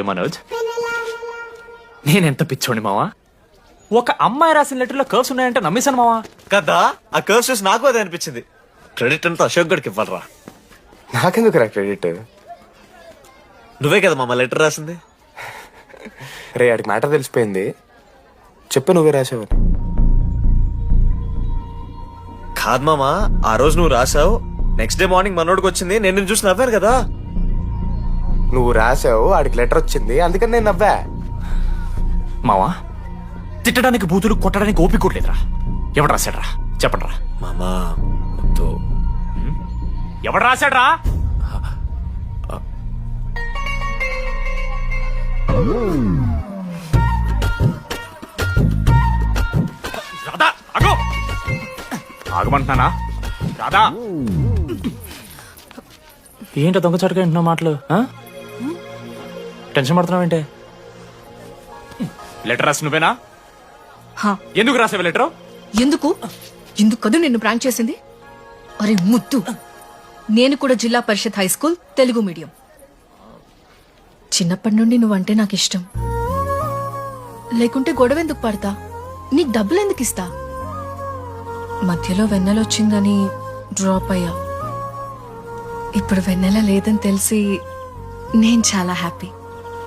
మనోజ్, నేనెంత పిచ్చోండి మావా. ఒక అమ్మాయి రాసిన లెటర్లో కర్వ్స్ ఉన్నాయంటే నమ్మేశాను మావా. కదా ఆ కర్వ్స్ చూసి నాకు అదే అనిపించింది. క్రెడిట్ అంతా అశోక్ గడికి ఇవ్వాలరా. నాకెందుకు రా క్రెడిట్? నువ్వే కదా మామ లెటర్ రాసింది. రే ఆడికి మ్యాటర్ తెలిసిపోయింది. చెప్పు నువ్వే రాసావని. కాదు మామ, ఆ రోజు నువ్వు రాసావు, నెక్స్ట్ డే మార్నింగ్ మనోడికి వచ్చింది, నేను నిన్ను చూసి నవ్వాను కదా. నువ్వు రాసావు, ఆడికి లెటర్ వచ్చింది, అందుకని నేను నవ్వా. మావా, తిట్టడానికి బూతులు కొట్టడానికి ఓపిక కొట్టలేదురా. ఎవడు రాశాడ్రా చెప్పండి రా. మామా వద్దు. ఎవడు రాశాడ్రా? రాధా అగో, ఆగమంటున్నానా? రాధా, ఏంటో దొంగచాటుగా వింటున్నావు మాటలు? టెన్షన్ పడుతున్నావేంటే? లెటర్ రాసి నువ్వేనా? ఎందుకు రాసావు లెటర్? ఎందుకు కదా నిన్ను ప్రాంక్ చేసింది. అరే ముద్దు, నేను కూడా జిల్లా పరిషత్ హై స్కూల్ తెలుగు మీడియం. చిన్నప్పటి నుండి నువ్వంటే నాకు ఇష్టం. లేకుంటే గొడవ ఎందుకు పడతా, నీకు డబ్బులు ఎందుకు ఇస్తా. మధ్యలో వెన్నెలొచ్చిందని డ్రాప్ అయ్యా. ఇప్పుడు వెన్నెల లేదని తెలిసి నేను చాలా హ్యాపీ.